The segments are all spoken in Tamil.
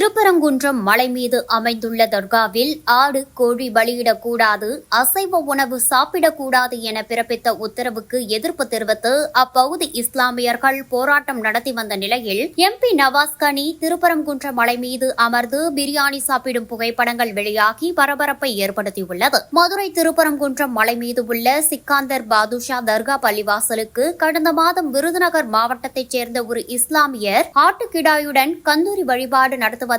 திருப்பரங்குன்றம் மலை மீது அமைந்துள்ள தர்காவில் ஆடு கோழி பலியிடக்கூடாது, அசைவ உணவு சாப்பிடக்கூடாது என பிறப்பித்த உத்தரவுக்கு எதிர்ப்பு தெரிவித்து அப்பகுதி இஸ்லாமியர்கள் போராட்டம் நடத்தி வந்த நிலையில் எம்பி நவாஸ் கனி திருப்பரங்குன்றம் மலை மீது அமர்ந்து பிரியாணி சாப்பிடும் புகைப்படங்கள் வெளியாகி பரபரப்பை ஏற்படுத்தியுள்ளது. மதுரை திருப்பரங்குன்றம் மலை மீது உள்ள சிக்காந்தர் பாதுஷா தர்கா பள்ளிவாசலுக்கு கடந்த மாதம் விருதுநகர் மாவட்டத்தைச் சேர்ந்த ஒரு இஸ்லாமியர் ஆட்டுக்கிடாயுடன் கந்தூரி வழிபாடு நடத்துவதற்காக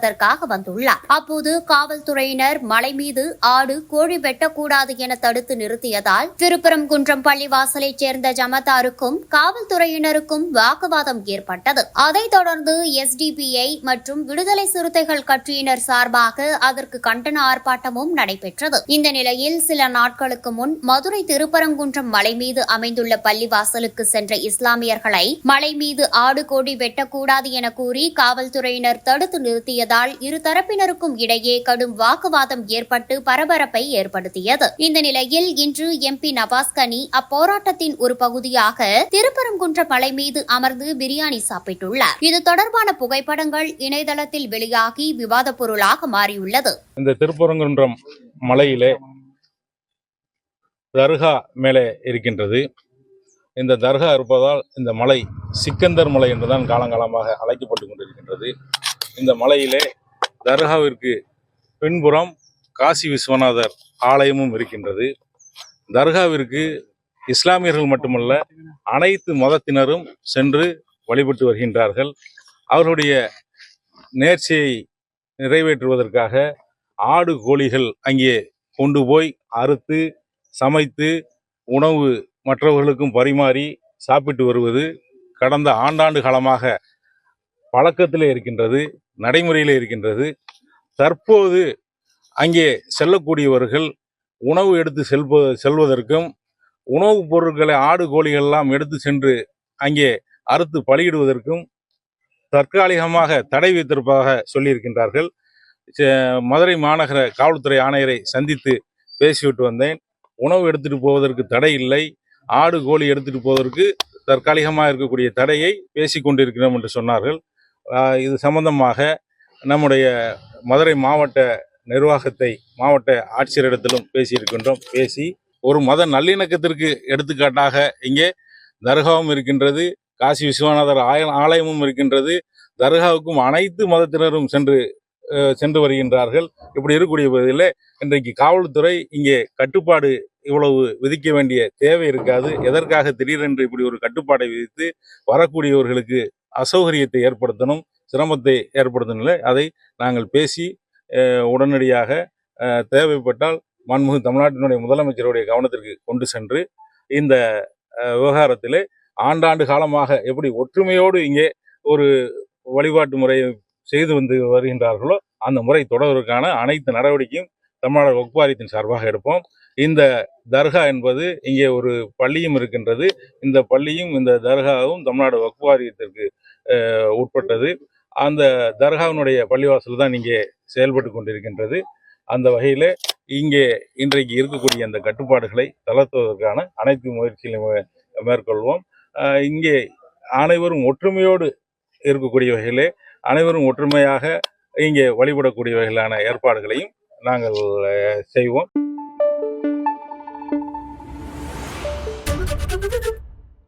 வந்துள்ளார். அப்போது காவல்துறையினர் மலை மீது ஆடு கோழி வெட்டக்கூடாது என தடுத்து நிறுத்தியதால் திருப்பரங்குன்றம் பள்ளிவாசலைச் சேர்ந்த ஜமத்தாருக்கும் காவல்துறையினருக்கும் வாக்குவாதம் ஏற்பட்டது. அதைத் தொடர்ந்து எஸ்டிபிஐ மற்றும் விடுதலை சிறுத்தைகள் கட்சியினர் சார்பாக அதற்கு கண்டன ஆர்ப்பாட்டமும் நடைபெற்றது. இந்த நிலையில் சில நாட்களுக்கு முன் மதுரை திருப்பரங்குன்றம் மலை மீது அமைந்துள்ள பள்ளிவாசலுக்கு சென்ற இஸ்லாமியர்களை மலை மீது ஆடு கோழி வெட்டக்கூடாது என கூறி காவல்துறையினர் தடுத்து நிறுத்தியதால் இரு தரப்பினருக்கும் இடையே கடும் வாக்குவாதம் ஏற்பட்டு பரபரப்பை ஏற்படுத்தியது. இந்த நிலையில் இன்று எம்பி நவாஸ் கனி அப்போராட்டத்தின் ஒரு பகுதியாக திருப்பரங்குன்ற மலை மீது அமர்ந்து பிரியாணி சாப்பிட்டுள்ளார். இது தொடர்பான புகைப்படங்கள் இணையதளத்தில் வெளியாகி விவாத பொருளாக மாறியுள்ளது. இந்த திருப்பரங்குன்றம் மலையிலே தர்கா மேலே இருக்கின்றது. இந்த தர்கா இருப்பதால் இந்த மலை சிக்கந்தர் மலை என்றுதான் காலங்காலமாக அழைக்கப்பட்டுக் கொண்டிருக்கின்றது. இந்த மலையிலே தர்காவிற்கு பின்புறம் காசி விஸ்வநாதர் ஆலயமும் இருக்கின்றது. தர்காவிற்கு இஸ்லாமியர்கள் மட்டுமல்ல, அனைத்து மதத்தினரும் சென்று வழிபட்டு வருகின்றார்கள். அவர்களுடைய நேர்ச்சியை நிறைவேற்றுவதற்காக ஆடு கோழிகள் அங்கே கொண்டு போய் அறுத்து சமைத்து உணவு மற்றவர்களுக்கும் பரிமாறி சாப்பிட்டு வருவது கடந்த ஆண்டாண்டு காலமாக பழக்கத்திலே இருக்கின்றது, நடைமுறையிலே இருக்கின்றது. தற்போது அங்கே செல்லக்கூடியவர்கள் உணவு எடுத்து செல்வதற்கும் உணவுப் பொருட்களை ஆடு கோழிகள் எல்லாம் எடுத்து சென்று அங்கே அறுத்து பலியிடுவதற்கும் தற்காலிகமாக தடை வைத்திருப்பதாக சொல்லியிருக்கின்றார்கள். மதுரை மாநகர காவல்துறை ஆணையரை சந்தித்து பேசிவிட்டு வந்தேன். உணவு எடுத்துட்டு போவதற்கு தடை இல்லை, ஆடு கோழி எடுத்துட்டு போவதற்கு தற்காலிகமாக இருக்கக்கூடிய தடையை பேசிக்கொண்டிருக்கிறோம் என்று சொன்னார்கள். இது சம்பந்தமாக நம்முடைய மதுரை மாவட்ட நிர்வாகத்தை மாவட்ட ஆட்சியரிடத்திலும் பேசியிருக்கின்றோம். பேசி ஒரு மத நல்லிணக்கத்திற்கு எடுத்துக்காட்டாக இங்கே தர்காவும் இருக்கின்றது, காசி விஸ்வநாதர் ஆலயமும் இருக்கின்றது. தர்காவுக்கும் அனைத்து மதத்தினரும் சென்று வருகின்றார்கள். இப்படி இருக்கக்கூடிய பகுதியில் இன்றைக்கு காவல்துறை இங்கே கட்டுப்பாடு இவ்வளவு விதிக்க வேண்டிய தேவை இருக்காது. எதற்காக திடீரென்று இப்படி ஒரு கட்டுப்பாடை விதித்து வரக்கூடியவர்களுக்கு அசௌகரியத்தை ஏற்படுத்தணும், சிரமத்தை ஏற்படுத்தணும்? அதை நாங்கள் பேசி உடனடியாக தேவைப்பட்டால் மாண்புமிகு தமிழ்நாட்டினுடைய முதலமைச்சருடைய கவனத்திற்கு கொண்டு சென்று இந்த விவகாரத்திலே ஆண்டாண்டு காலமாக எப்படி ஒற்றுமையோடு இங்கே ஒரு வழிபாட்டு முறையை செய்து வந்து வருகின்றார்களோ அந்த முறை தொடர்வதற்கான அனைத்து நடவடிக்கையும் தமிழ்நாடு வக்ஃப் வாரியத்தின் சார்பாக எடுப்போம். இந்த தர்கா என்பது இங்கே ஒரு பள்ளியும் இருக்கின்றது. இந்த பள்ளியும் இந்த தர்காவும் தமிழ்நாடு வக்ஃப் வாரியத்திற்கு உட்பட்டது. அந்த தர்காவினுடைய பள்ளிவாசல் தான் இங்கே செயல்பட்டு கொண்டிருக்கின்றது. அந்த வகையில் இங்கே இன்றைக்கு இருக்கக்கூடிய அந்த கட்டுப்பாடுகளை தளர்த்துவதற்கான அனைத்து முயற்சிகளையும் மேற்கொள்வோம். இங்கே அனைவரும் ஒற்றுமையோடு இருக்கக்கூடிய வகையிலே அனைவரும் ஒற்றுமையாக இங்கே வழிபடக்கூடிய வகையிலான ஏற்பாடுகளையும் நாங்கள் செய்வோம்.